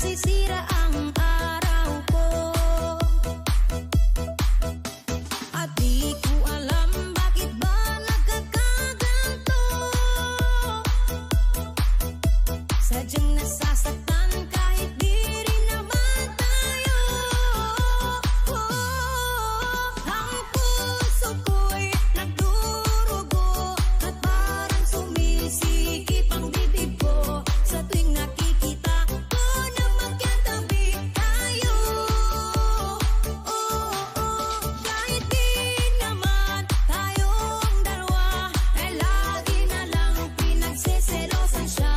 nasisira ang araw ko. At di ko alam bakit ba nagkakaganto. Sadyang nasasaktan kahit di rin naman tayo. Ang puso ko'y nagdurugo at parang sumisikip ang bibig ko sa tuwing nakikita ko na magkatabi tayo. Kahit di naman tayong dalawa ay lagi na lang pinagseselosan siya.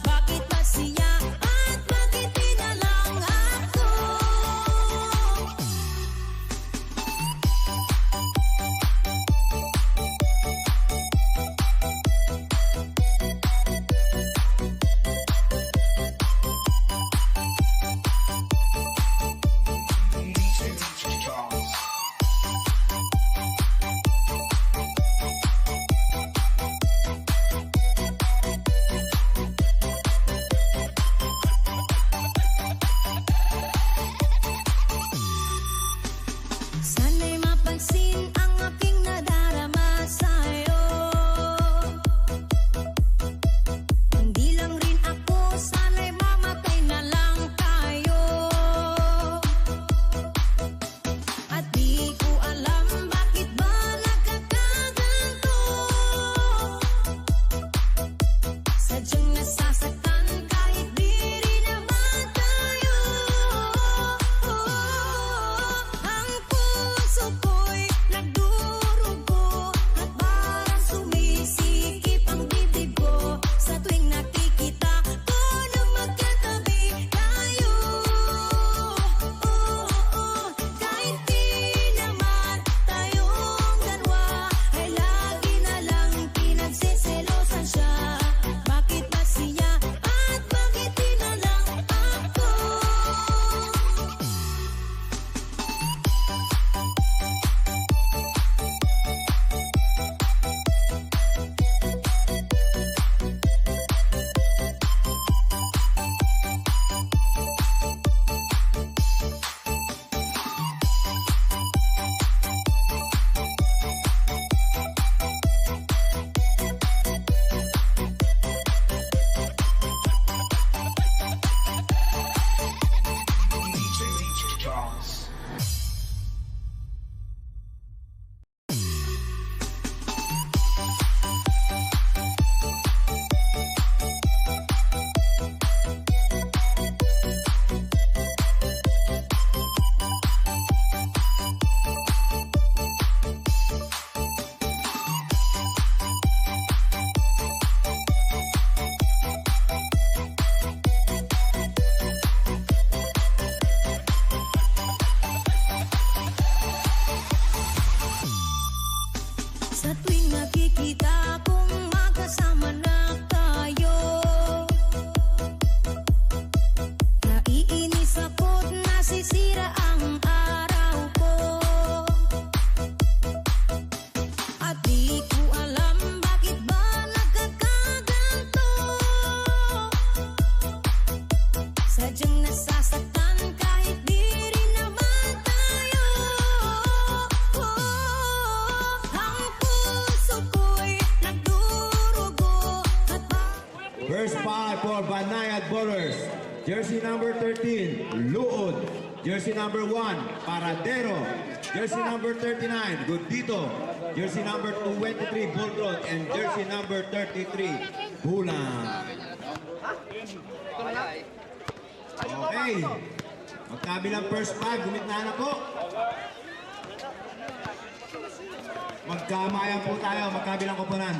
Bakit ba siya at bakit di na lang ako? Sana'y mapansin ang aking nadarama sa'yo. Hindi lang rin ako, sana'y mamatay na lang tayo. At di ko alam bakit ba nagkakaganto. Sadyang nasasaktan kahit di rin naman tayo. Ang puso ko'y nagdurugo at parang sumisikip ang bibig ko sa tuwing nakikita ko na magkatabi tayo. Kahit di naman tayong dalawa ay lagi na lang pinagseselosan siya. Bakit ba siya at bakit di na lang ako? Sa tuwing nakikita kong magkasama na tayo, naiinis ako't nasisira ang araw ko. At di ko alam bakit ba nagkakaganto. Sadyang nasasaktan kahit di rin naman tayo. Ang puso ko'y nagdurugo at Verse 5 for Banayad Bowlers. Jersey number 13, Luod. Jersey number 1, Paradero. Jersey number 39, Gundito. Jersey number 23, Boldron. And jersey number 33, Bulan. Okay. Magkabilang first 5, gumitna na po. Magkamayan po tayo, magkabilang koponan.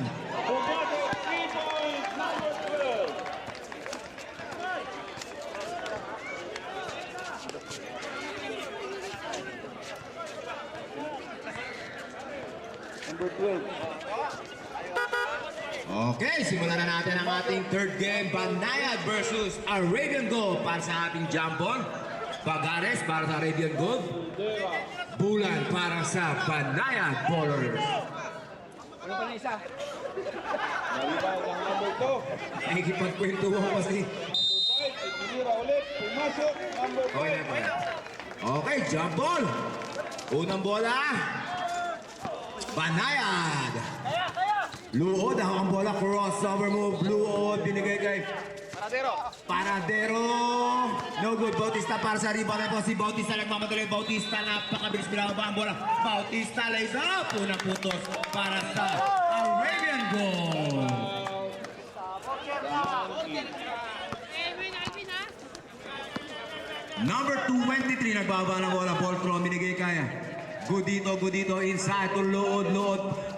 Number 12. Okay, simulan na natin ang ating third game. Banayad versus Arabian Gold para sa ating jambon. Pagares para sa Arabian Gold. Bulan para sa Banayad Bowlers. Ano pa na isa? Nalibaw ang number 2. Nakikipagkwento mo kasi. Number 5, Tinira ulit. Pumasok. Number 4. Okay, okay, jump ball. Unang bola. Banayad. Luod, ang bola, crossover move. Luod, binigay kay Paradero. No good. Bautista para sa rebound po. Si Bautista nagmamadali. Bautista, napakabilis binababa ang bola. Bautista lays up. Unang putos para sa Arabian goal. Number 23 nagbaba ng bola. Ball throw, binigay kaya. Good dito, inside to Luod.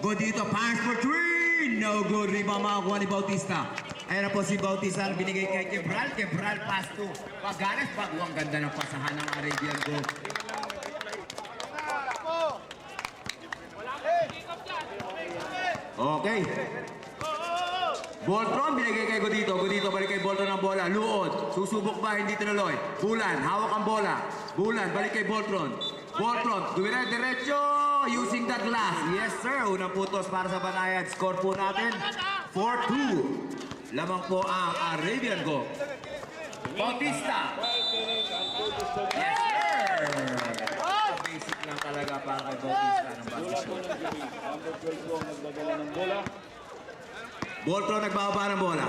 Good dito, pass for 3. No good. Rebound makakuha ni Bautista. Ayan na po si Bautista, binigay kay Quebral. Quebral pass to Paganes. Ang ganda ng pasahan ng Arabian goal. Okay. Boltron, binigay kay Godito. Godito, balik kay Boltron ang bola. Luod, susubok ba? Hindi tinuloy. Bulan, hawak ang bola. Bulan, balik kay Boltron. Boltron, diretso, using the glass. Yes, sir. Unang putos para sa Banayad. Score po natin, 4-2. Lamang po ang Arabian goal. Bautista. Yes, sir. Basic lang talaga para kay Bautista ng basketball. Number 12 po ang nagdadala ng bola. Boltron nagbababa ng bola.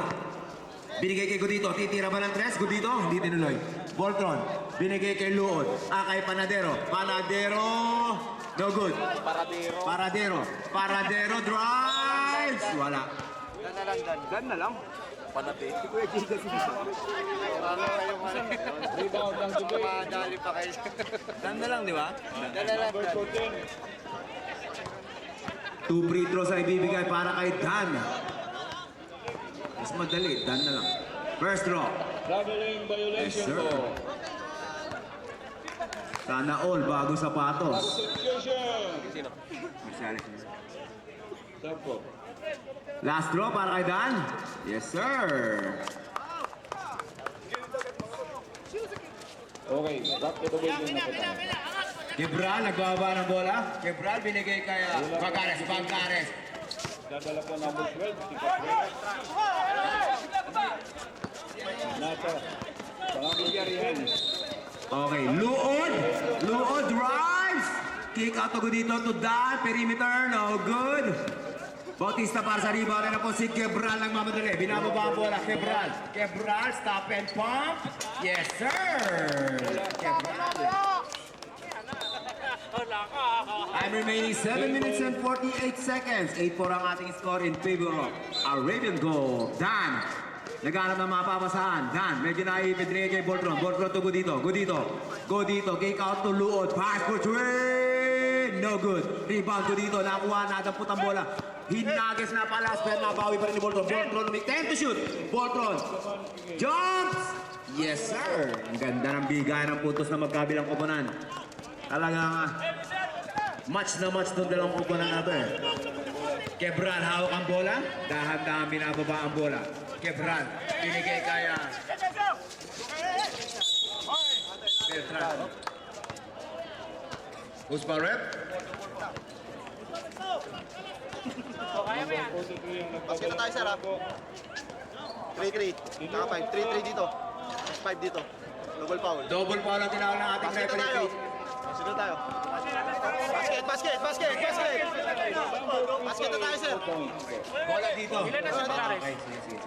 Binigay kay Godito. Titira ba ng tres? Godito? Hindi tinuloy. Boltron. Binigay kay Luod. Kay Panadero. Panadero. No good. Paradero drives. Wala. Dan na lang. Panate. Si Kuya Jesus. Rebound lang to be. Madali pa kayo. Dan na lang, di ba? Number 14. 2 free throws ay ibibigay para kay Dan. Mas madali. Dan na lang. First draw. Traveling violation Yes, sir. po. Sana all bago sapatos. Substitution. Stop po. Last draw para kay Dan. Yes, sir. Okay, back to the building na po tayo. Quebral, nagbababa ng bola. Quebral, binigay kay Pagares. Dadala po number 12. Si Cabrera. Nasa pangangyayahan. Okay, Luod drives. Kick out to dito to Dan. Perimeter, no good. Bautista para sa rebound na po si Quebral ng mamadali. Binababa ang bola, Quebral, stop and pump. Yes, sir. Quebral. Time remaining 7 minutes and 48 seconds. 8-4 ang ating score in favor of Arabian goal. Dan, naghanap ng mapapasahan. Dan, medyo naipid rin kay Boltron. Boltron to Godito, kick out to Luod. Pass for 3. No good. Rebound to dito. Nakuha, nadamput ang bola. Hinagis na palas, pero nabawi pa rin ni Boltron. Boltron may 10 to shoot. Boltron jumps. Yes, sir. Ang ganda ng bigay ng putos na magkabilang koponan. Talagang match na match itong dalawang koponan na ito eh. Quebral, hawak ang bola. Dahan-dahan binababa ang bola. Quebral, binigay kaya Beltran. Who's pa rep? Number 43 ang Basket na tayo, sir, nagdadala ha? ng bola. 3-3. Naka 5. 3-3 dito. 5 dito. Double foul. Double foul ang tinawag ng ating Basket na tayo. referee. Basket na tayo. Basket. Basket na tayo, sir. Bola dito. Okay, sige.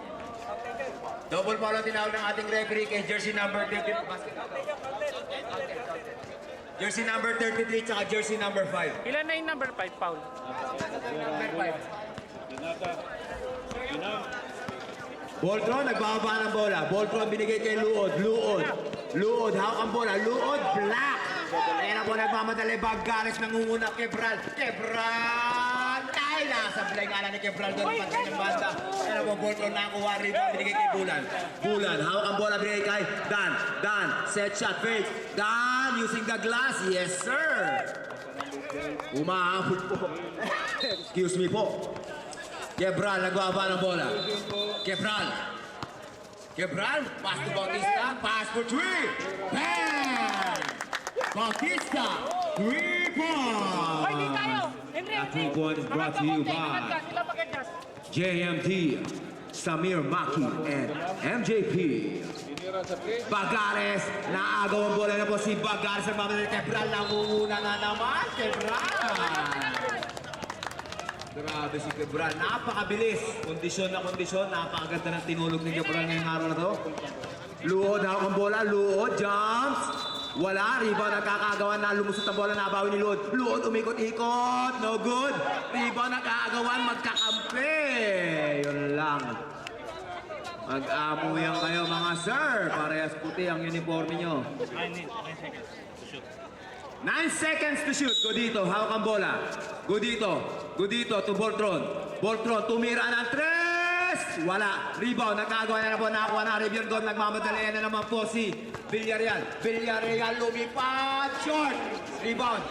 Double foul ang tinawag ng ating referee kay jersey number 33. Basket. Jersey number 33 tsaka jersey number 5. Ilan na yung number 5, Paul? Number 5. Dinata. Inam. Boltron, nagbababa ng bola. Boltron binigay kay Luod. Luod, hawak ang bola. Luod, black. Ayan ang bola, nagmamadali. Bagares, nangunguna. Quebral. Ay, nasa play nga lang ni Quebral doon. Pagkain ng banda. Ayan ang Boltron, nakuha rin. Binigay kay Bulan, hawak ang bola. Binigay kay Dan. Set shot, fake. Dan, using the glass. Yes, sir. Umahapon po. Excuse me po. Quebral, nagbaba ng bola. Quebral, pass to Bautista, pass for 3. Bang! Bautista, 3 points. Hoy, di tayo! Henry, That 3 point is brought to you by Sila pagkadyan. JMT, Samir Maki, and MJP. Bagares, naagaw ang bola na po si Bagares ang mamadali. Quebral, nangunguna na naman. Quebral. Grabe si Quebral, napakabilis. Kondisyon na kondisyon, napakaganda ng tinulog ni Quebral ngayong araw na to. Luod, hawak ang bola, luod, jumps. Wala, rebound, nagkakagawan na lumusot ang bola, nabawi ni Luod. Luod, umikot-ikot, no good. Rebound, nagkakagawan, magkakampi. Yun lang. Mag-amuyan kayo mga sir. Parehas puti ang uniforme nyo. 9 seconds to shoot. Go dito, hawak ang bola. Go dito to Voltron. Voltron, tumira ng 3. Wala. Rebound, nagkagawa na po. Nakakuha na Rivian Gold. Nagmamadali na naman po si Villarreal. Villarreal lumipad. Short. Rebound.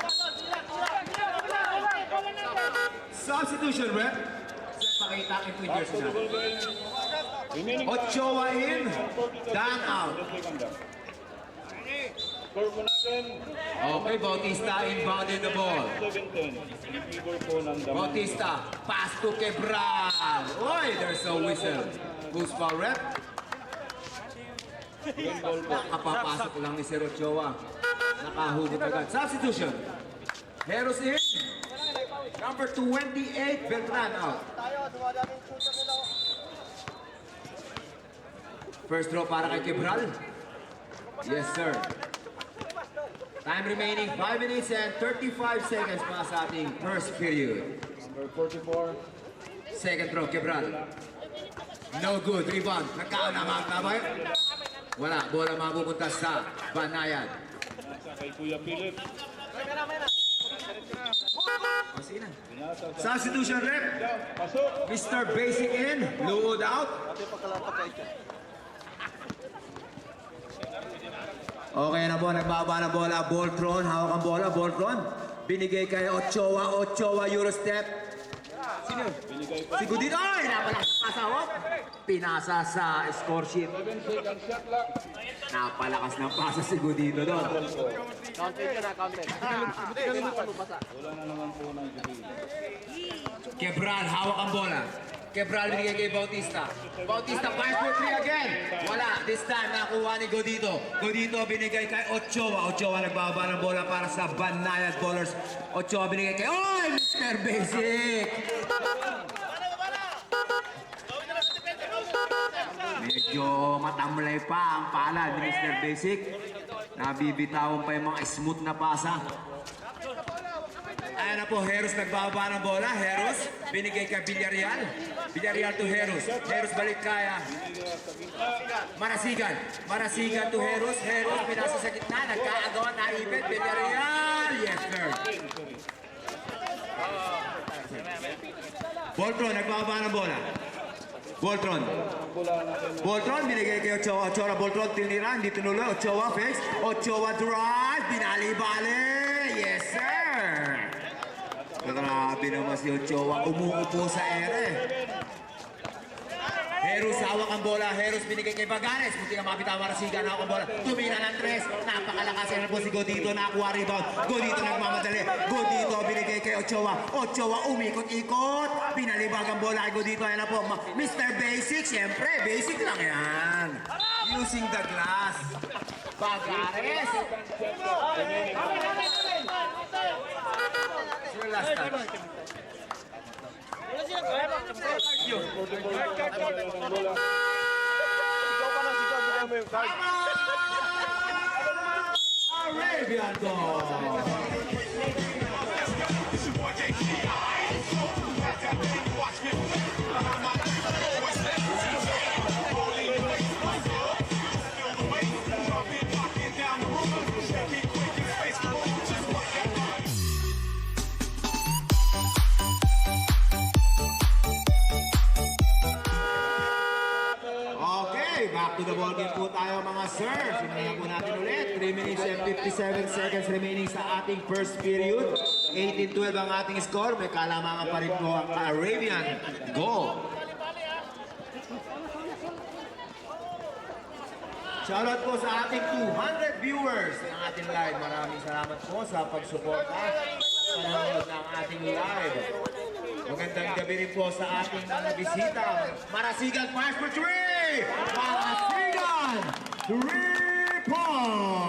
Substitution, rep. Set, pakita ang two jersey natin. Ochoa in. Dan out. Okay, Bautista inbounded the ball. Bautista, pass to Quebral. Oy, there's a whistle. Who's foul, rep? Nakapapasok lang ni Sir Ochoa. Nakahugot agad. Substitution. Heros in. Number 28, Beltran out. First draw para kay Quebral. Yes, sir. Time remaining 5 minutes and 35 seconds pa sa ating first period. Number 44. Second throw, Quebral. No good. Rebound. Nagkaanamak na ba? Wala. Bola mapupunta sa Banayad. Kay Kuya Philip. O, sige na. Substitution rep. Pasok. Mr. Basic in. Luod out. Okay na po, nagbaba na bola, Voltron, hawak ang bola, Voltron. Binigay kay Ochoa, Ochoa, Eurostep. Sino? Si Godito, ay, napalakas pasawak. Pinasa sa score sheet. 7 seconds shot clock. Napalakas ng pasa si Godito doon. Wala na naman po ng Jubilee. Quebral, hawak ang bola. Quebral binigay kay Bautista. Bautista, 5 for 3 again. Wala, this time nakuha ni Godito. Godito binigay kay Ochoa. Ochoa nagbaba ng bola para sa Banayad Ballers. Ochoa binigay kay, oy, Mr. Basic! Medyo matamlay pa ang pala ni Mr. Basic. Nabibitawan pa yung mga smooth na pasa. Ayan na po, Heros nagbaba ng bola. Heros, binigay kay Villarreal. Villarreal to Heros. Heros balik kaya. Marasigan. Marasigan to Heros. Heros, pinasa sa gitna. Nagkaagawan, naipit. Villarreal. Yes, sir. Voltron, nagbaba ng bola. Voltron. Voltron, binigay kay Ochoa. Ochoa, Voltron, tinira. Hindi tinuloy. Ochoa, fakes. Ochoa, drive. Binali-bali. Yes, sir. Grabe naman si Ochoa, umuupo sa ere. Heros, hawak ang bola. Heros, binigay kay Bagares. Munti ka mapitawa na siga, hawak ang bola. Tumira ng 3. Napakalakas na po si Godito. Nakuha rebound. Godito nagmamadali. Godito, binigay kay Ochoa. Ochoa, umikot-ikot. Pinalibag ang bola kay Godito. Ayan na po, Mr. Basic. Siyempre, basic lang yan. Using the glass. Bagares. Your last time. Arabian Gold. Back to the ball game po tayo mga sir. Simulan po natin ulit. 3 minutes and 57 seconds remaining sa ating first period. 18-12 ang ating score. May kalamangan pa rin po ang Arabian Gold. Shoutout po sa ating 200 viewers ng ating live. Maraming salamat po sa pagsuporta at panonood ng ating live. Magandang gabi rin po sa ating mga bisita. Marasigan, pass for 3! Marasigan! 3 points!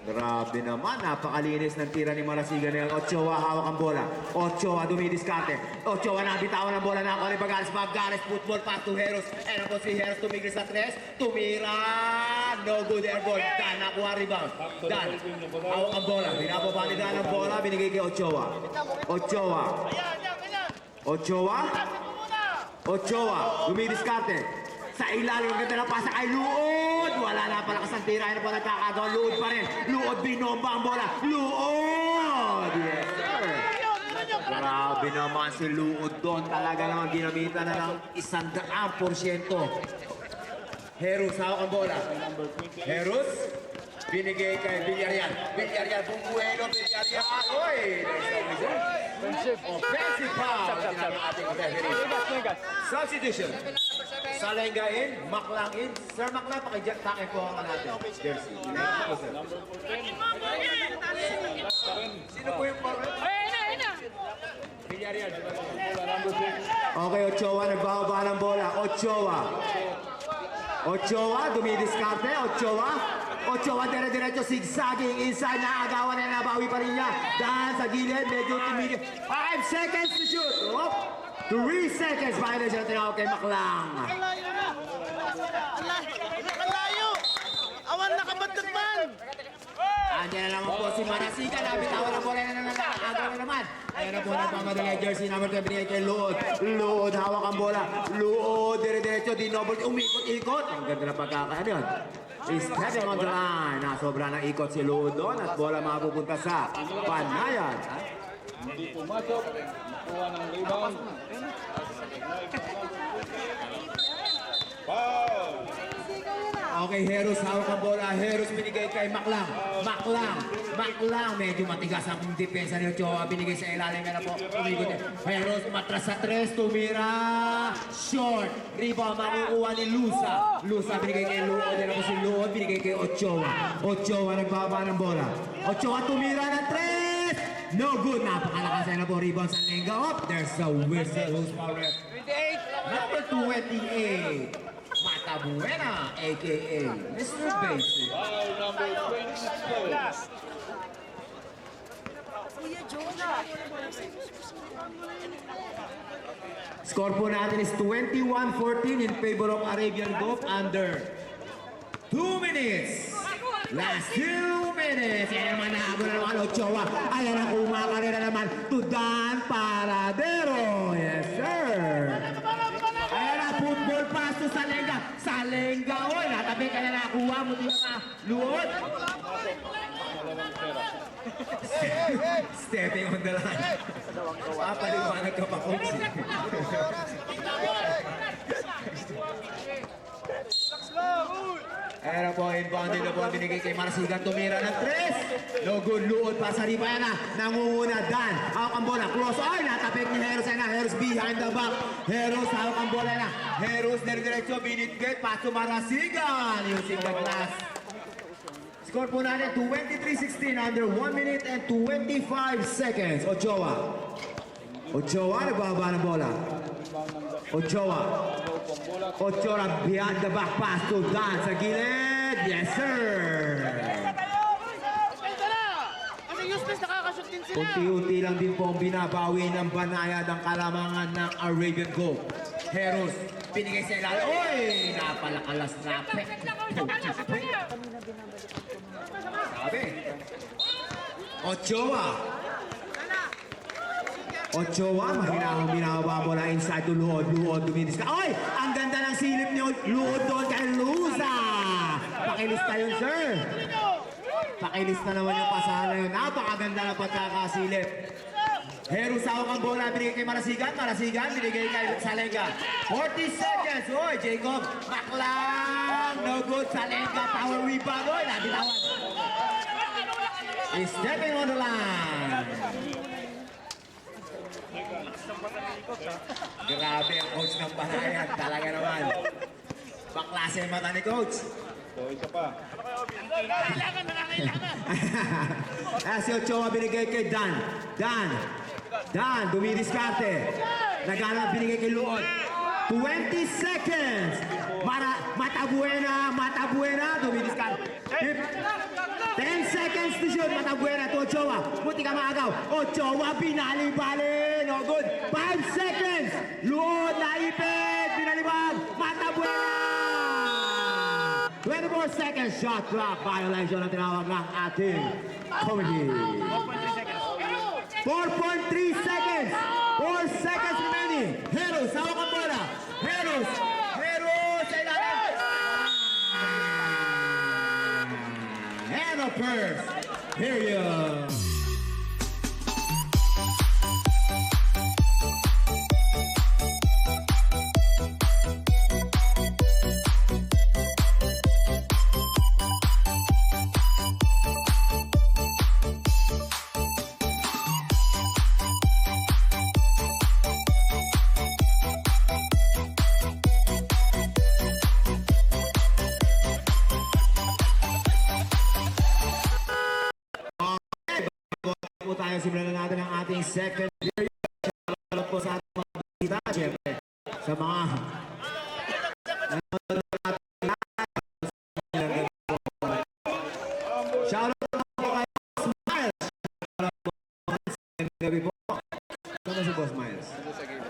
Grabe naman, napakalinis ng tira ni Marasigan ngayon. Ochoa, hawak ang bola. Ochoa, dumidiskarte. Ochoa, nabitawan ang bola na ako ni Bagares. Football pass to Heros. Ano po si Heros, tumigil sa 3. Tumira! No good airball. Dan, nakuha rebound. Dan, hawak ang bola. Binababa ni Dan ang bola, binigay kay Ochoa. Ochoa. Ochoa, dumidiskarte. Sa ilalim, ang ganda ng pasa kay Luod. Wala na pala kasantira. Ano pa nagkakagawa? Luod pa rin. Luod, binomba ang bola. Luod! Yes, sir. Grabe naman si Luod doon. Talaga naman ginamitan na ng 100%. Heros, hawak ang bola. Heros, binigay kay Villarreal. Villarreal, Bumbueno, Villarreal. Oy! Offensive foul. Tinang ating referee. Substitution. Salenga in, Maklang in. Sir Maklang, pakijak-takin po ang natin. Jersey. Thank you, sir. Sino po yung forward? Villarreal. Okay, Ochoa, nagbababa ng bola. Ochoa, dumidiskarte. Ochoa, dire-diretso, zigzagging inside, naagawan na nabawi pa rin niya. Dahan sa gilid, medyo tumigil. 5 seconds to shoot. 3 seconds, bahay na siya tinawag kay Maklang. Nakalayo! Awan nakabagdag man! Andiyan na naman po si Marasigan, nabitawan ang bola na agaw na naman. Ayan na po nagmamadali, jersey number 2, binigay kay Luod. Luod, hawak ang bola. Luod, dire-diretso, dinobol, umikot-ikot. Ang ganda na pagkakaano yun. Stepping on the line. Nasobra ng ikot si Luod doon at bola mapupunta sa Banayan. Hindi pumasok. Nakuha ng rebound. Foul! Okay, Heros, hawak ang bola. Heros binigay kay Maklang. Maklang. Medyo matigas ang depensa ni Ochoa. Binigay sa ilalim na po. Umikot niya. Heros, matras sa 3. Tumira. Short. Rebound, makukuha ni Lusa, binigay kay Luod. Ano po si Luod, binigay kay Ochoa, nagbaba ng bola. Ochoa, tumira ng 3. No good. Napakalakas na po. Rebound sa Lenga. There's a whistle. Who's foul ref? Number 28. Matabuena, a.k.a. Mr. Basic. Foul number 24. Score po natin is 21-14 in favor of Arabian Golf under 2 minutes. Last 2 minutes. Yan naman nahabol na naman Ochoa. Ayan ang kumakarera naman to Dan Paradero. Yes, sir. Ayan ang football pass to Salenga. Salenga, oy, natabi ka na nakuha mo din na Luod. Stepping on the line. Papaliwanag ka pa, coach. Ayan po, inbounded na po ang binigay kay Marasigan. Tumira ng 3. No good, Luod pa sa riba. Ayan na, nangunguna Dan. Hawak ang bola, cross. Ay, natapik ni Heros. Ayan na, Heros behind the back. Heros, hawak ang bola na. Heros, dire-diretso, binitbit. Paso Marasigan using the glass. Score po natin, 23-16 under 1 minute and 25 seconds. Ochoa, nagbababa ng bola. Ochoa, behind the back pass to Dan sa gilid. Yes, sir. Kasi useless nakakashoot din sila. Unti-unti lang din po ang binabawi ng Banayad ang kalamangan ng Arabian Golf. Heros, binigay sa ilalim. Oy! Napalakalas na. Sabi. Ochoa, mahinahong binababa mo na inside to Luod. Luod, dumidiska. Oy! Ang ganda ng silip ni Luod doon kay Lusa. Pakilista yun, sir. Pakilista naman yung pasahan na yun. Napakaganda na pagkakasilip. Heros hawak ang bola, binigay kay Marasigan. Binigay kay Salenga. 40 seconds. Oy, Jacob. Maklang. No good. Salenga. Power rebound. Oy, nabitawan. He's stepping on the line. Grabe ang coach ng Banayan. Talaga naman. Baklase ang mata ni coach. So, isa pa. Si Ochoa binigay kay Dan, dumidiskarte. Naghanap binigay kay Luod. 20 seconds. Mata buena, dumidiskal. 10 seconds to shoot, mata buena to Ochoa. Buti ka maagaw. Ochoa, binali-bali. No good. 5 seconds. Luod, naipit, binalibag. Mata buena. 24 seconds. Shot clock violation ang tinawag ng ating committee. 4.3 seconds. 4 seconds remaining. Heros, hawak ang bola. Heros sa ilalim. And a first. Period. Po tayo, simulan na natin ang ating second period. Shoutout po sa ating mga bisita, syempre. Sa mga nanonood natin live. Shoutout po kay Boss Miles. Shoutout po sa gabi po. Saan si Boss Miles? Sa game.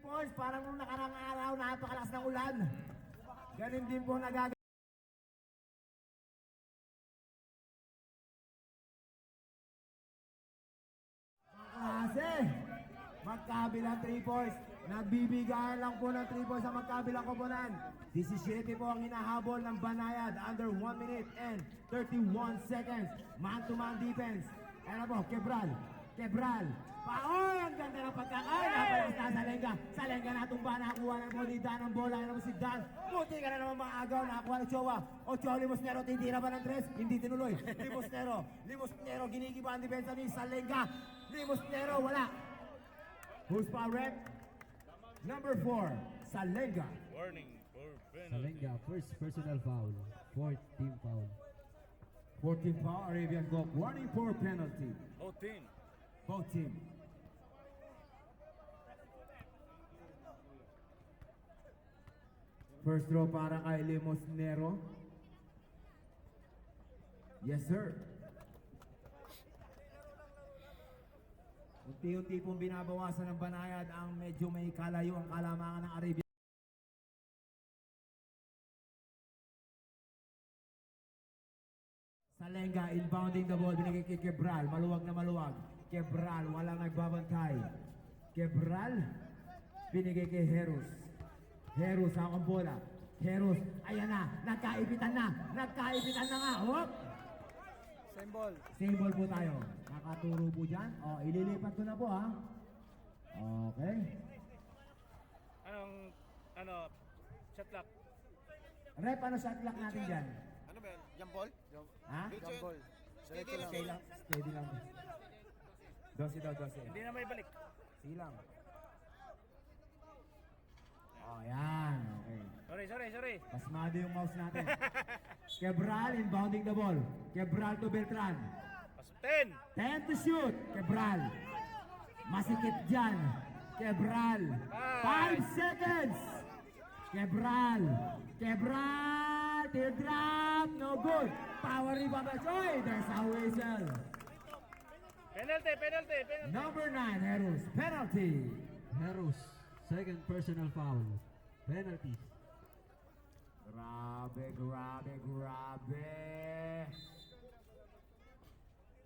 points, parang nung nakarang araw, napakalakas ng ulan. Ganun din po nagagawa. Klase, magkabilang 3 points. Nagbibigayan lang po ng 3 points sa magkabilang koponan. 17 po ang hinahabol ng Banayad under 1 minute and 31 seconds. Man-to-man defense. Ano po, Quebral. Paoy, ang ganda ng pagkakain. Napalakas na sa Lenga natumba. Nakakuha ng ball ni Dan ang bola. Ano mo si Dan? Buti ka na naman maagaw. Nakakuha ng Chowa. Ochoa Limosnero. Titira ba ng 3? Hindi tinuloy. Limosnero. Ginigiba ang depensa ni Salenga. Limosnero, wala. Who's pa rep? Number 4, Salenga. Warning for penalty. Salenga, first personal foul. Fourth team foul. 14 foul, Arabian Gold. Warning for penalty. Oh, team. Both team. First throw para kay Limosnero. Yes, sir. Unti-unti pong binabawasan ng Banayad ang medyo may kalayo ang kalamangan ng Arabia. Salenga inbounding the ball, binigay kay Quebral, maluwag na maluwag. Quebral, walang nagbabantay. Quebral, binigay kay Heros. Heros, ang bola. Heros, ayan na, nagkaipitan na nga. Hop! Same ball po tayo. Nakaturo po dyan. O, ililipat ko na po ha. Okay. Shot clock. Rep, ano shot clock natin dyan? Ano ba yan? Jump ball? Ha? Jump ball. Steady lang. Steady lang. 12 daw, 12. Hindi na may balik. Sige lang. Oh, yan. Okay. Sorry. Pasmado yung mouse natin. Quebral inbounding the ball. Quebral to Beltran. Pas 10. 10 to shoot. Quebral. Masikip dyan. Quebral. 5 seconds. Quebral. Teardrop. No good. Power rebound. Oy, there's a whistle. Penalty. Number 9, Heros. Penalty. Heros, second personal foul. Penalty. Grabe.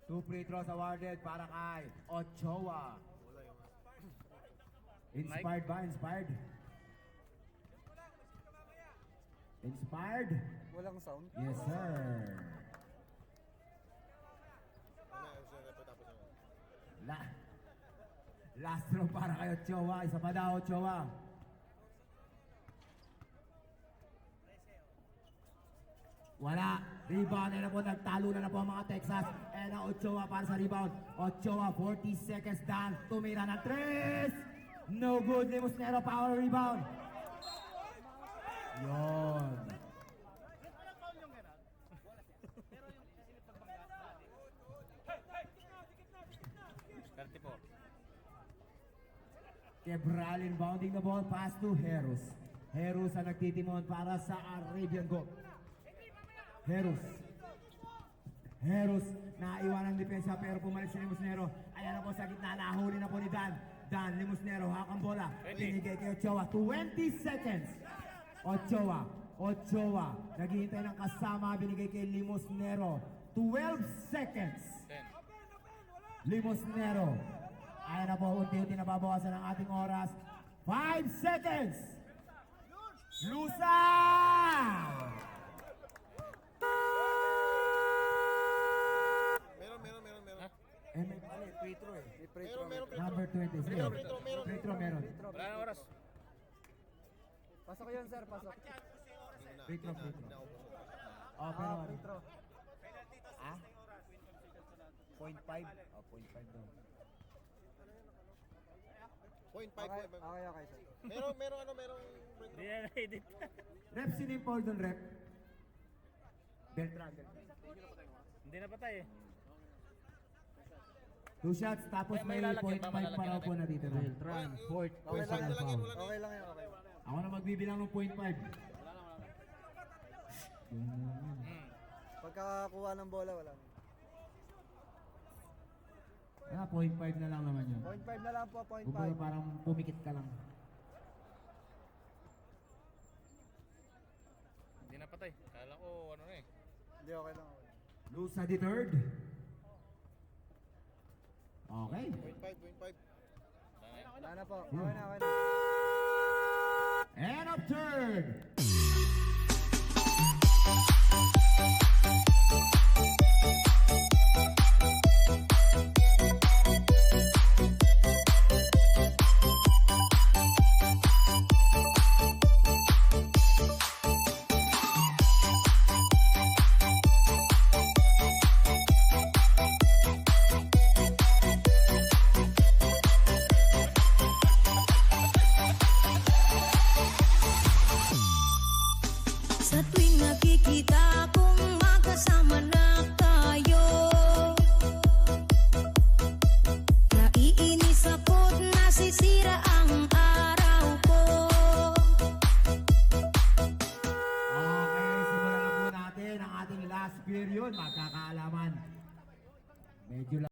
2 free throws awarded para kay Ochoa. Inspired ba? Inspired? Walang sound. Yes, sir. Last throw para kay Ochoa. Isa pa daw, Ochoa. Wala. Rebound na po. Nagtalo na po ang mga Texas. And Ochoa para sa rebound. Ochoa, 40 seconds down. Tumira ng 3. No good. Limosnero, power rebound. Yon. Quebral inbounding the ball. Pass to Heros. Heros ang nagtitimon para sa Arabian Gold. Heros, naiwan ang depensa pero pumalit si Limosnero. Ayan na po sa gitna, nahuli na po ni Dan. Limosnero, hakang bola. Binigay kay Ochoa, 20 seconds. Ochoa, naghihintay ng kasama, binigay kay Limosnero. 12 seconds. Limosnero. Ayan na po, unti-unti nababawasan ang ating oras. 5 seconds. Lusa! Meron. May pali, free throw eh. Meron. Number 20. Sige. Free throw meron. Wala na oras. Pasok yun, sir. Pasok. Free throw. Oh, pero ano? Free throw. Ah? 0.5? Oh, 0.5 daw. 0.5. Okay, sir. Meron. Hindi na na-edit. Rep, sino yung foul dun, rep? Beltran. Hindi na patay eh. 2 shots, tapos may 0.5 pa raw po na dito. Beltran, fourth Okay lang personal foul. yun. Okay lang yun. Ako na magbibilang ng 0.5. Pagkakakuha ng bola, wala. 0.5 na lang naman yun. 0.5 na lang po, 0.5. Kumbaga parang pumikit ka lang. tay. Kala ko ano na eh. Hindi, okay lang. Lusa the third. Okay. Point 5. Wala na po. Hmm. Okay na. And up third. Sa tuwing nakikita kong magkasama na tayo, naiinis ako't nasisira ang araw ko. Okay, simulan na po natin ang ating last period. Magkakaalaman. Medyo lang.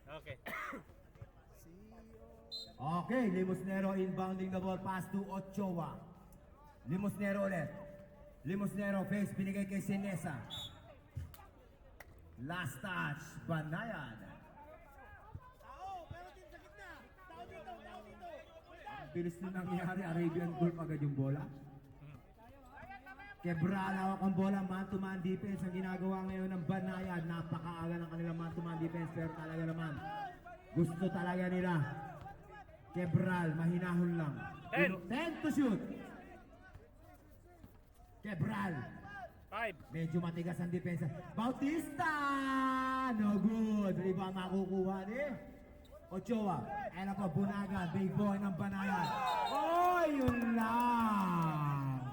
Okay. Okay, Limosnero inbounding the ball pass to Ochoa. Limosnero ulit. Limosnero face binigay kay Sinesa. Last touch, Banayad. Ang bilis na nangyari, Arabian Gulf agad yung bola. Quebral hawak ang bola, man-to-man defense ang ginagawa ngayon ng Banayad. Napakaaga ng kanilang man-to-man defense pero talaga naman gusto talaga nila. Quebral, mahinahon lang. 10 to shoot. Quebral, 5. medyo matigas ang depensa. Bautista! No good. Rebound makukuha ni Ochoa. Ayan ako, Bunaga, big boy ng Banayad. Oh, yun lang.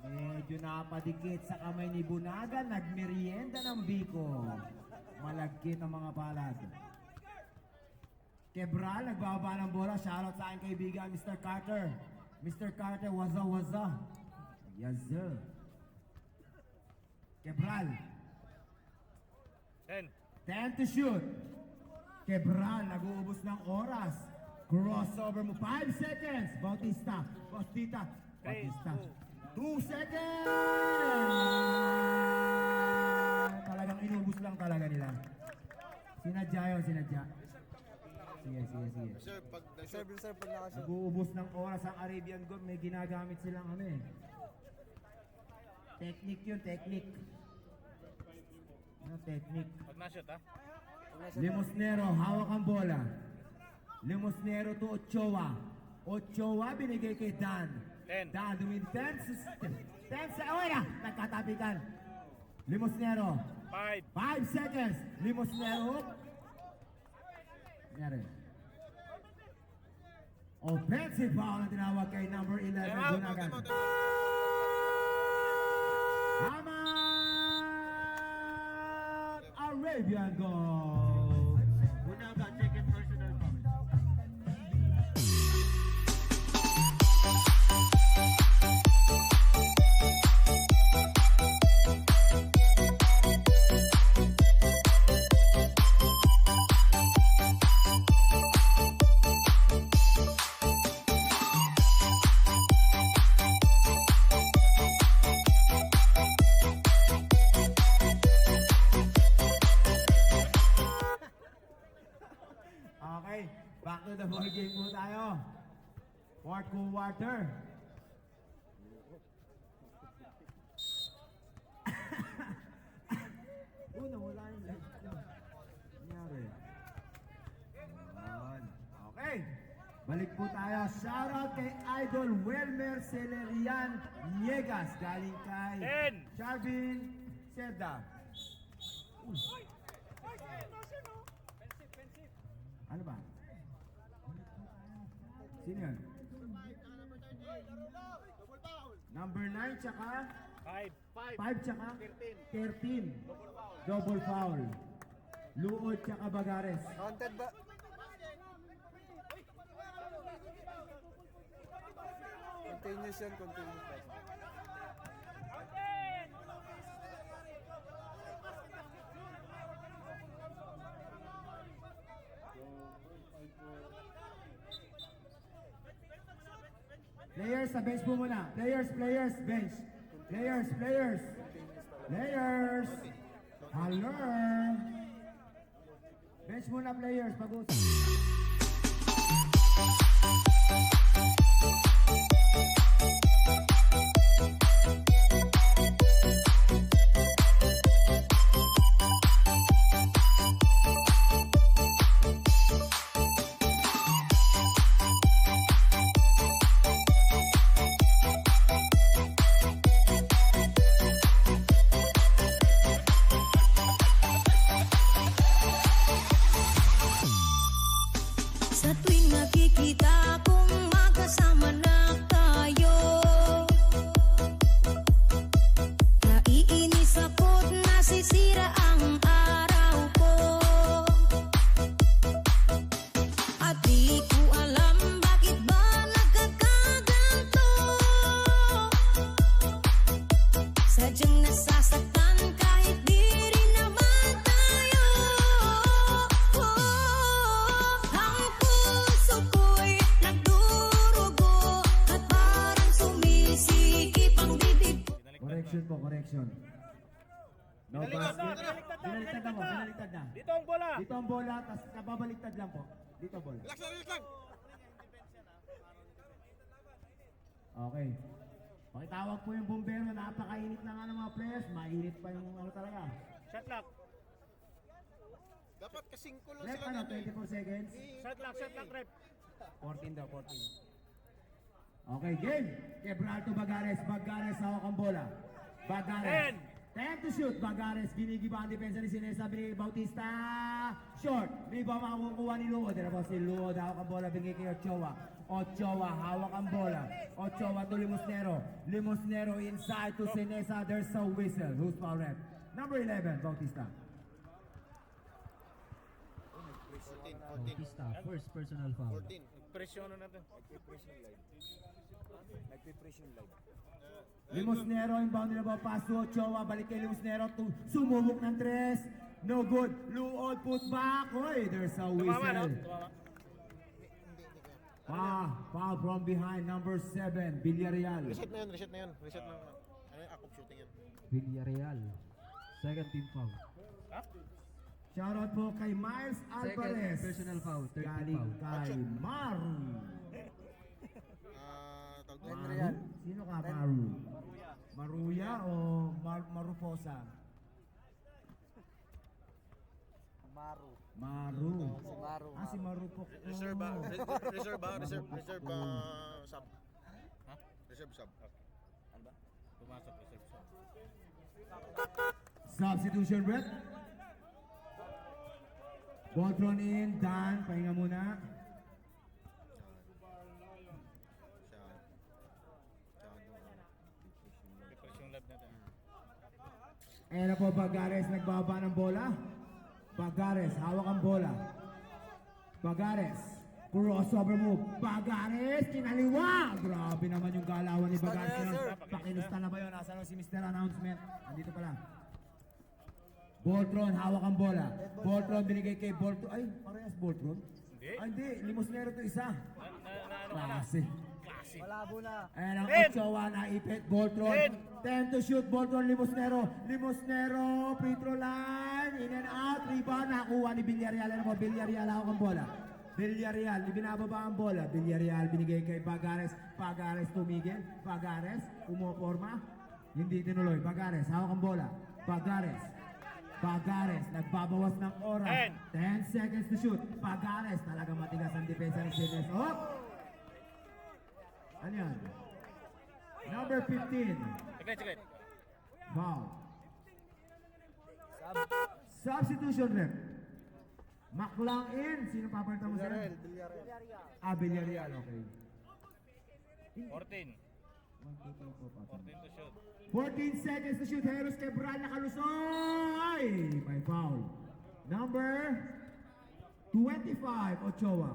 Medyo napadikit sa kamay ni Bunaga. Nagmerienda ng biko. Malagkit ang mga palad. Quebral, nagbaba ng bola. Shoutout sa aking kaibigan, Mr. Carter. Mr. Carter, waza. Yes, sir. Quebral, 10. 10 to shoot. Quebral, nag-uubos ng oras. Crossover mo, 5 seconds. Bautista, 2 seconds. Talagang inubos lang talaga nila. Sinadya yun, sinadya. Sige. Sir, pag nakashoot. Nag-uubos ng oras ang Arabian Gulf. May ginagamit silang ano eh. Technique yun, technique. Ano technique? Pag na-shoot ha. Limosnero, hawak ang bola. Limosnero to Ochoa. Ochoa binigay kay Dan. 10. Dan, dumin 10 sa... Oh, na! Nagkatapikan. Limosnero. 5. 5 seconds. Limosnero. Nangyari. Offensive foul na tinawag kay number 11. Bunagan. Haman! Arabian goal. Bunagan, second personal foul. Okay, back to the ball game po tayo. Fourth quarter. Nawala yung leg ko. Nangyari. Ayan. Okay. Balik po tayo. Shoutout kay Idol Welmer Celerian Niegas. Galing kay 10. Charvin Cerda. Ano ba? Sino yun? Number 9 tsaka 5. 5 tsaka 13. Double foul. Luod tsaka Bagares. Counted ba? Continuous yan, continuous. Players, sa bench po muna. Players, bench. Players. Hello. Bench muna, players. Pag-usap. Sa tuwing nakikita kong magkasama na tayo, naiinis ako't nasisira ang araw ko. At di ko alam bakit ba nagkakaganto. Sadyang nasasaktan kahit di rin naman tayo. Ang puso ko'y nagdurugo at parang sumisikip ang bibig ko. Correction. No basket. Binaliktad na po, binaliktad na. Dito ang bola. Dito ang bola, tapos kababaliktad lang po. Dito ang bola. Relax lang. Okay. Pakitawag po yung bumbero, napakainit na nga ng mga players. Mainit pa yung ano talaga. Shot lock. Dapat kasing kulo Rep, sila ano, dito eh. 24 seconds. Shot lock, rep. 14 daw, 14. Okay, game. Quebralto Bagares hawak ang bola. Bagares. 10 to shoot. Bagares, ginigiba ang depensa ni Sinesa, binigay Bautista. Short. May ba makukuha ni Luod? Ano po si Luod, hawak ang bola, binigay kay Ochoa. Ochoa, hawak ang bola. Ochoa to Limosnero. Limosnero inside to Sinesa. There's a whistle. Who's foul rep? Number 11, Bautista. 14. Bautista, first personal foul. 14. Presyono natin. Limosnero, inbound nila ba? Pass to Ochoa, balik kay Limosnero. Sumubok ng 3. No good. Luod, put back. Oy, there's a Tumama, no? whistle. Tumama. Foul from behind, number 7, Villarreal. Reset na yun. Ano yung akop shooting yan? Villarreal, second team foul. Ha? Shoutout po kay Miles Alvarez. personal foul, third team Galing foul. kay Maru. Tawag doon. Maru? Sino ka, Maru? Maruya o Maruposa? Maru. Si Maru po. Reserve sub. Reserve sub. Ano ba? Pumasok, reserve shot. Substitution rep. Ball thrown in. Dan, pahinga muna. Presyon lab natin. Ayan na po, Bagares nagbaba ng bola. Bagares, hawak ang bola. Bagares, crossover move. Bagares, kinaliwa! Grabe naman yung galawan ni Bagares. Pakilista na ba yun? Nasaan si Mr. Announcement? Andito pala. Boltron, hawak ang bola. Boltron, binigay kay Boltron. Ay, parehas Boltron? Hindi. Ay, hindi. Limosnero to isa. Ano ka na? Klase. Klase. Ayan ang Ten. Ochoa na ipit. Boltron. Ten. 10 to shoot. Boltron, Limosnero. Limosnero, free throw line. In and out. Rebound. Nakuha ni Villarreal. Ano po? Villarreal hawak ang bola. Villarreal. Ibinababa ang bola. Villarreal binigay kay Bagares. Bagares tumigil. Bagares. Umuporma. Hindi tinuloy. Bagares. Hawak ang bola. Bagares. Bagares. Nagbabawas ng oras. 10 seconds to shoot. Bagares. Talagang matigas ang depensa ng Sines. Oh! Ano yan? Number 15. Saglit. Foul. Substitution rep. Maklang in. Sino papalitan mo sila? Villarreal. Okay. 14. 1, 2, 3, 4, 14 to shoot. 14 seconds to shoot. Heros Quebral nakalusoy. May foul. Number 25, Ochoa.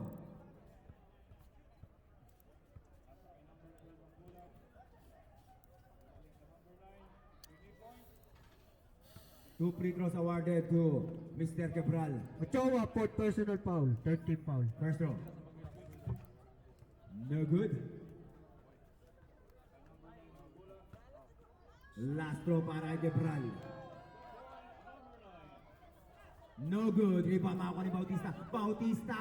Two free throws awarded to Mr. Quebral. Ochoa, fourth personal foul, third team foul. First throw. No good. Last throw para kay Gebral. No good. Rebound makakuha ni Bautista. Bautista!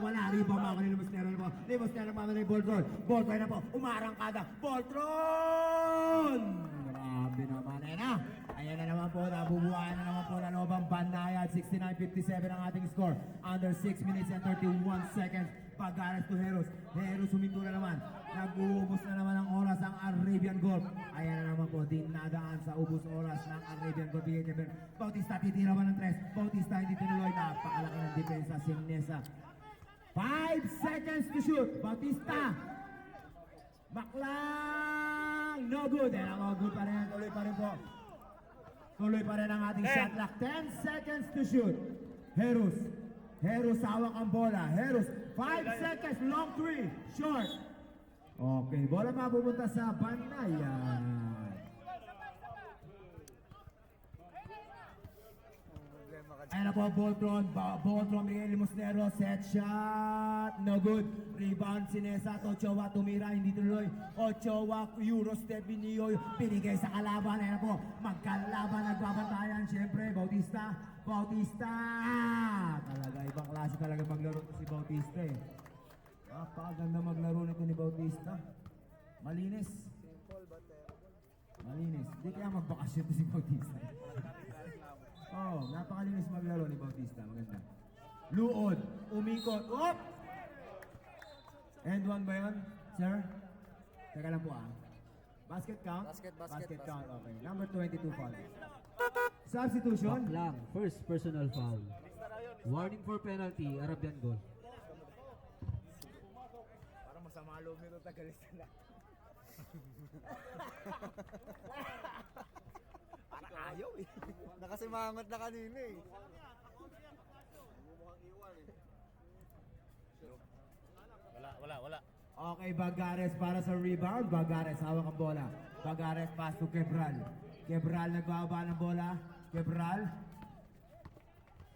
Wala. Rebound makakuha ni Limosnero na po. Limosnero na po. Boltron. Boltron na po. Umarangkada. Boltron! Grabe naman. Ayan na. Ayan na naman po. Nabubuhayan na naman po na Novang Banayad. 69-57 ang ating score. Under 6 minutes and 31 seconds. Pag-aras to Heros. Heros huminto na naman. Nag-uubos na naman ang oras ang Arabian Golf. Ayan na naman po. Dinadaan sa ubos oras ng Arabian Golf. Bautista titira ba ng tres? Bautista hindi tinuloy. Napakalaki ng depensa si Nesa. 5 seconds to shoot. Bautista. Maklang. No good. Ayan ako. Good pa rin. Tuloy pa rin po. Tuloy pa rin ang ating shot clock. 10 seconds to shoot. Heros. Heros hawak ang bola. Heros. 5 seconds. Long three. Short. Okay. Bola mapupunta sa Banayad. Ayan na po, Boltron. Boltron, Miguel Limosnero. Set shot. No good. Rebound si Nesa. Ochoa tumira. Hindi tuloy. Ochoa, Eurostep, Binio. Pinigay sa kalaban. Ayan na po. Magkalaban. Nagbabantayan. Siyempre, Bautista. Bautista. Talaga, ibang klase talaga maglaro to si Bautista eh. Napakaganda maglaro nito ni Bautista. Malinis. Malinis. Hindi kaya magbakasyon to si Bautista. Oh, napakalinis maglaro ni Bautista. Maganda. Luod. Umikot. Op! End one ba yun, sir? Teka lang po ah. Basket count? Basket count, okay. Number 22 foul. Substitution? Maklang, first personal foul. Warning for penalty, Arabian goal. Parang masama loob nito tagalista na. Parang ayaw eh. Nakasimangot na kanina eh. Wala. Okay, Bagares para sa rebound. Bagares, hawak ang bola. Bagares, pass to Quebral. Quebral, nagbaba ng bola. Quebral.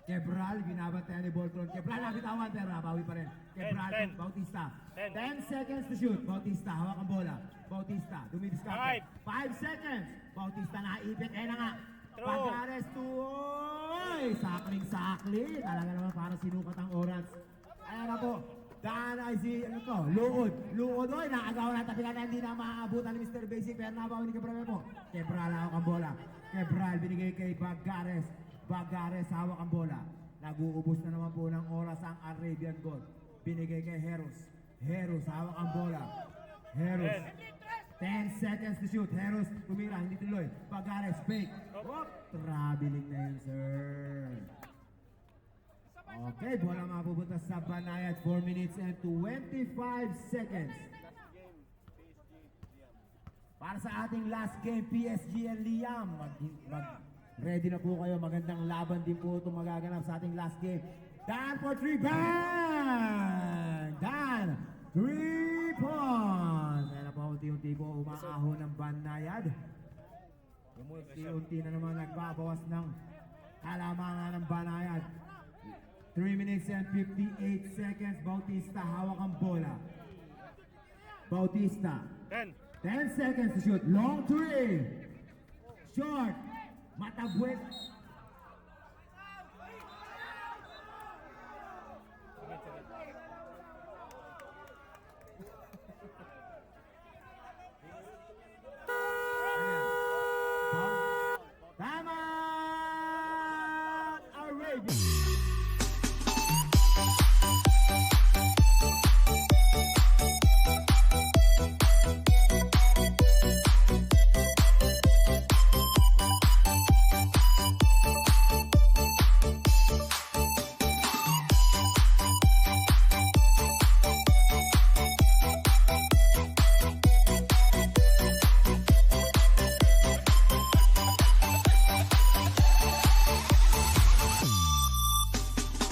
Quebral, binabantayan ni Boltron. Quebral, nabitawan, pero nabawi pa rin. Quebral, 10. Bautista. 10. 10 seconds to shoot. Bautista, hawak ang bola. Bautista, dumidiskarte. 5 seconds. Bautista, naipit. Eh na nga. True. Bagares to... Oy! Sakling-sakli. Talaga naman para sinukat ang oras. Ayan na po. Daan ay si, ano to, Luod. Luod, oy, nakagawa na tapilan na hindi na maaabutan ni Mr. Basic, pero nabawi ni Quebral po. Quebral, hawak ang bola. Quebral, binigay kay Bagares. Bagares, hawak ang bola. Nag-uubos na naman po ng oras ang Arabian Gold. Binigay kay Heros. Heros, hawak ang bola. Heros. 10 seconds to shoot. Heros, tumira, hindi tuloy. Bagares, fake. Oh, traveling na yun, sir. Okay, bola mapupunta sa Banayad. 4 minutes and 25 seconds. Para sa ating last game, PSG and Liam. Ready na po kayo. Magandang laban din po itong magaganap sa ating last game. Dan for 3, bang! Dan, 3 points. Kaya na po unti-unti po umaahon ng Banayad. Unti-unti na naman nagbabawas ng kalamangan ng Banayad. 3 minutes and 58 seconds. Bautista, hawak ang bola. Bautista. 10. 10 seconds to shoot. Long 3. Short. Matabwet. Tama! Arabian.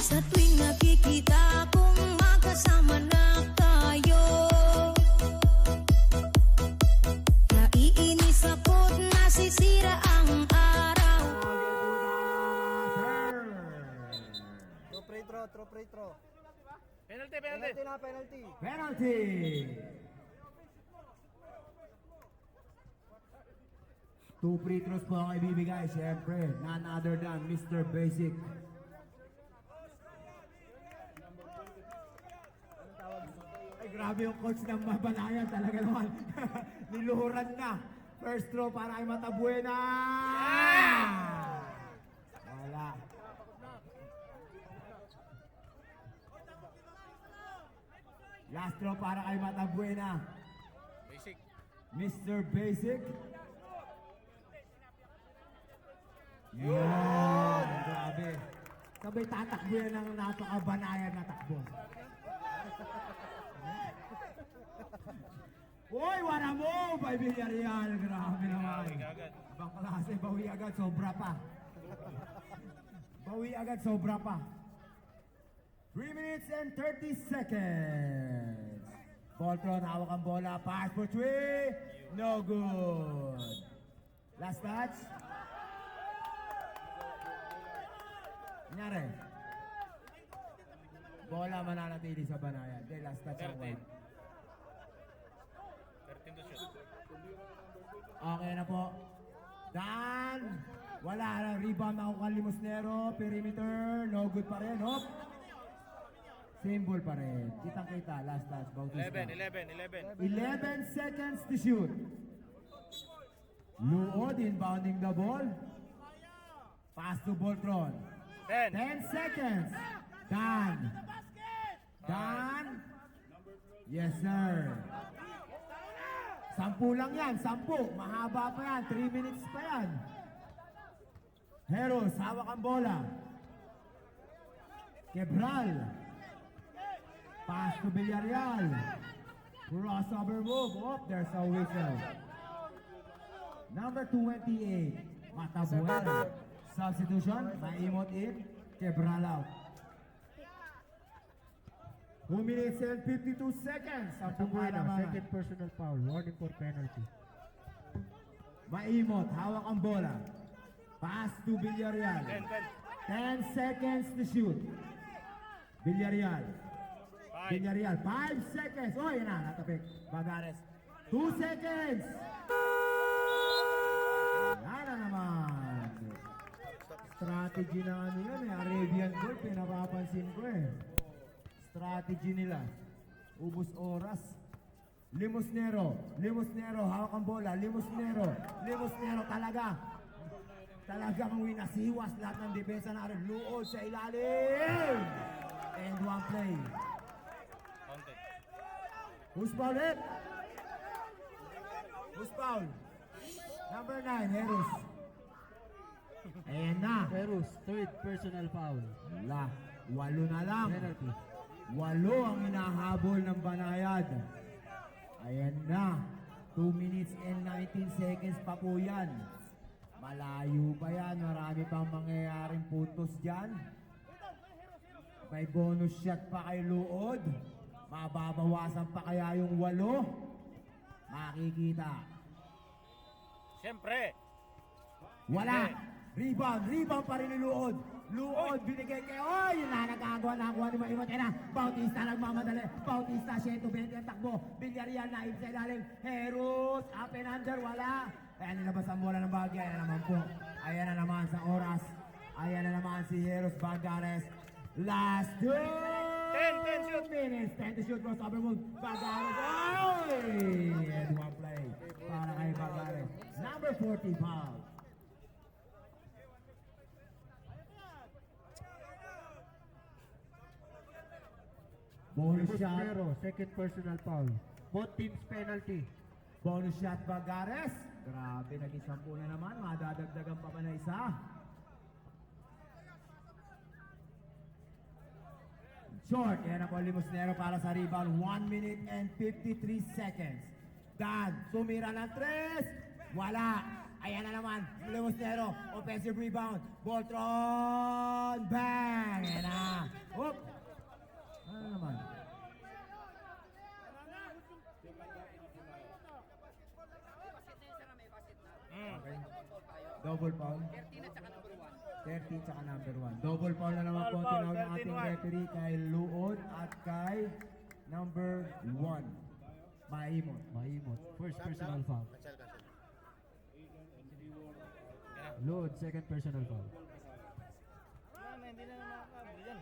Sa tuwing nakikita kong magkasama na tayo, naiinis ako't nasisira ang araw. Throw free throw. Penalty. Penalty na, penalty. Penalty. 2 free throws po ang ibibigay. Siyempre, none other than Mr. Basic. Ay, grabe yung coach ng Mabanayan. Talaga naman. Niluhuran na. First throw para kay Matabuena. Wala. Last throw para kay Matabuena. Basic. Mr. Basic. Yun! Grabe. Sabay tatakbo yan ng napakabanayan na takbo. Uy, wala mo! By Villarreal. Grabe naman. Agad. Ibang klase, bawi agad, sobra pa. Bawi agad, sobra pa. 3 minutes and 30 seconds. Voltron, hawak ang bola. Pass for 3. No good. Last touch. Nangyari. Bola mananatili sa Banayan. Then last touch ang 13. white. 13 to shoot. Okay na po. Dan. Wala na. Rebound ako kay Limosnero. Perimeter. No good pa rin. Hop. Same ball pa rin. Kitang-kita. Last touch. Bautista. 11. 11 seconds to shoot. Luod inbounding the ball. Pass to Voltron. 10. 10 seconds. Dan. Dan. Yes, sir. 10 lang yan. 10. Mahaba pa yan. 3 minutes pa yan. Heros, hawak ang bola. Quebral. Pass to Villarreal. Crossover move. Oh, there's a whistle. Number 28. Matabuena. Substitution. Maimot in. Quebral out. 2 minutes and 52 seconds. Matabuena, naman. second personal foul. Warning for penalty. Maimot. Hawak ang bola. Pass to Villarreal. 10 seconds to shoot. Villarreal. 5. Villarreal, 5 seconds. Oh, yan na, natapik. Bagares. 2 seconds. Yan na naman. Strategy na ano yun eh. Arabian Gold, pinapapansin ko eh. Strategy nila. Ubus oras. Limosnero. Limosnero, hawak ang bola. Limosnero. Limosnero talaga. Talagang winasiwas lahat ng depensa natin. Luod sa ilalim. And one play. Counted. Who's foul it? Who's foul? Number 9, Heros. Ayan na. Perus, third personal foul. Wala. 8 na lang. Penalty. 8 ang hinahabol ng Banayad. Ayan na. 2 minutes and 19 seconds pa po yan. Malayo pa yan. Marami pang mangyayaring puntos dyan. May bonus shot pa kay Luod. Mababawasan pa kaya yung 8? Makikita. Siyempre. Wala. Rebound. Rebound pa rin ni Luod. Luod, binigay kay... Oh, yun na, nagkagawa na ni Maimot. Yan na, Bautista nagmamadali. Bautista, 120 ang takbo. Villarreal na sa ilalim. Heros, up and under, wala. Ayan, nilabas ang bola ng bagay. Ayan na naman po. Ayan na naman sa oras. Ayan na naman si Heros Bagares. Last 2 10 shoot. minutes. 10 to shoot. Crossover move. Bagares. Oy! And one play para kay Bagares. Number 40 foul. Bonus shot. Limosnero, second personal foul. Both teams penalty. Bonus shot Bagares. Grabe, naging 10 na naman. Madadagdagan pa ba na isa? Short. Yan ang Limosnero para sa rebound. 1 minute and 53 seconds. Dan, sumira ng 3. Wala. Ayan na naman. Limosnero. Offensive rebound. Voltron. Bang! Ayan na. Oop. Ano naman? Okay. Double foul. 13 tsaka number 1. Double foul na naman po ang tinawag ng ating 13-1. referee kay Luod at kay number 1. Maimot. Maimot, first personal foul. Load, second personal foul. Wala na, hindi na makakabili yan.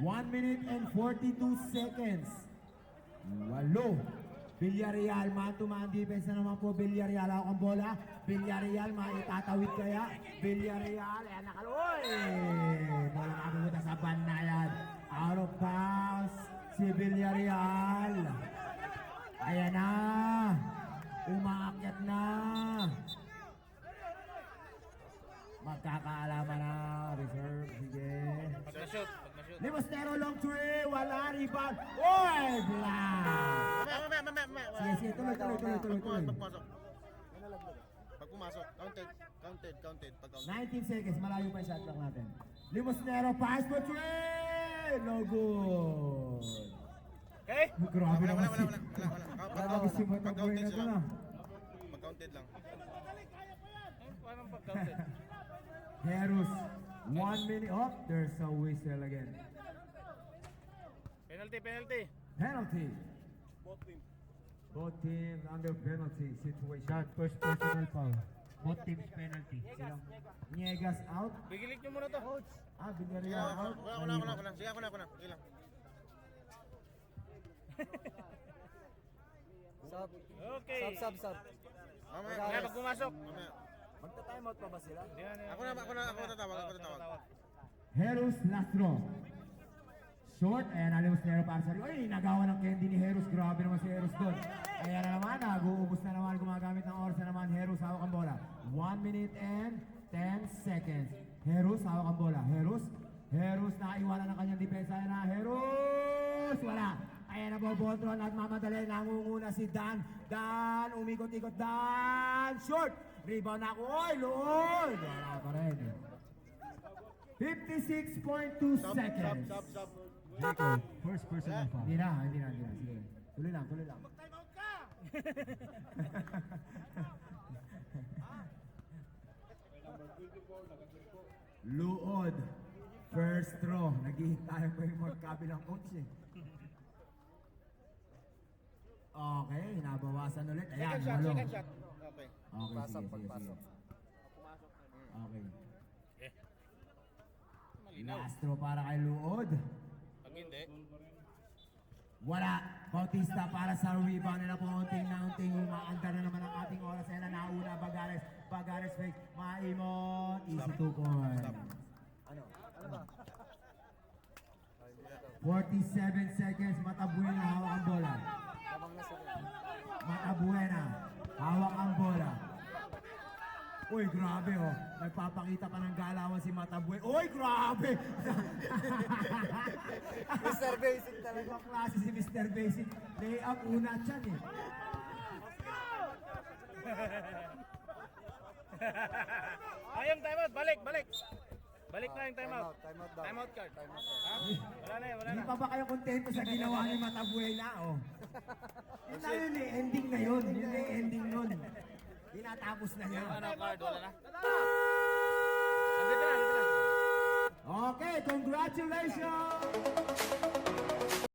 1 minute and 42 seconds. Walo. Villarreal, man-to-man defense na naman po. Villarreal, ako ang bola. Villarreal, maitatawid kaya. Villarreal, ayan nakaloy. Bola nakapunta sa Banayad. Out of bounds si Villarreal. Ayan na. Umaakyat na. Magkakaalaman na. Reserve, sige. Pag na-shoot, pag na-shoot. Limostero long three, wala rebound. Oy, block! Mamaya. Sige, sige, tuloy. Pag pumasok, counted. Pag counted. 19 seconds, malayo pa yung shot clock natin. Limostero, pass for three! No good! Okay? Grabe naman si... Wala. Grabe si Mataboy na ito na. Pag counted lang. Parang pag-counted. Herus, 1 minute. Oh, there's a whistle again. Penalty. Penalty. Both teams under penalty situation. Shot, first personal foul. Both teams penalty. Silang Niegas out. Bigilig nyo muna to. Ah, Sige, Villarreal out. wala. Sige, ako na. Sige lang. Okay. Sub. Mamaya. Kaya pag pumasok. Mamaya. Magta-timeout pa ba sila? Hindi na. Ako tatawag. Herus Lastro. Short, ayan na Limostero para sa Ay, nagawa ng candy ni Herus. Grabe naman si Herus doon. Ayan na naman, nag-uubos na naman, gumagamit ng oras na naman. Herus, hawak ang bola. 1 minute and 10 seconds. Herus, hawak ang bola. Herus, nakaiwanan ng kanyang depensa. Ayan na, Herus! Wala. Ayan na, bobotron at mamadali. Nangunguna si Dan. Dan, umikot-ikot. Dan, short! Rebound ako. Oy, Lord! Wala pa rin. 56.2 seconds. Stop. Jacob, first personal foul. Hindi na. Sige. Tuloy lang. Luod. First throw. Naghihintay pa yung magkabilang coach eh. Okay, nabawasan ulit. Ayan, malo. Second shot. Okay. Okay, sige. Okay. Malinaw. Last throw para kay Luod. Pag hindi. Wala. Bautista para sa rebound nila po. Unting umaandar na naman ang ating oras. Ayan na nauna. Bagares fake. Maimot. Easy 2 points. Ano ba? 47 seconds. Matabuena. Hawak ang bola. Habang na sila. Matabuena. Hawak ang bola. Uy, grabe oh. Nagpapakita pa ng galawan si Matabuena. Uy, grabe! Mr. Basic talaga. Ibang klase si Mr. Basic. Layup una chan eh. Ayong timeout. Balik. Balik na yung timeout. Timeout daw. Timeout card. Timeout. Ha? Wala na. Hindi pa ba kayo kontento sa ginawa ni Matabuena oh? Yun na yun eh, ending na yun. Yun na yung ending nun. Tinatapos na niya. Ano card? Wala na. Andito na. Okay, congratulations!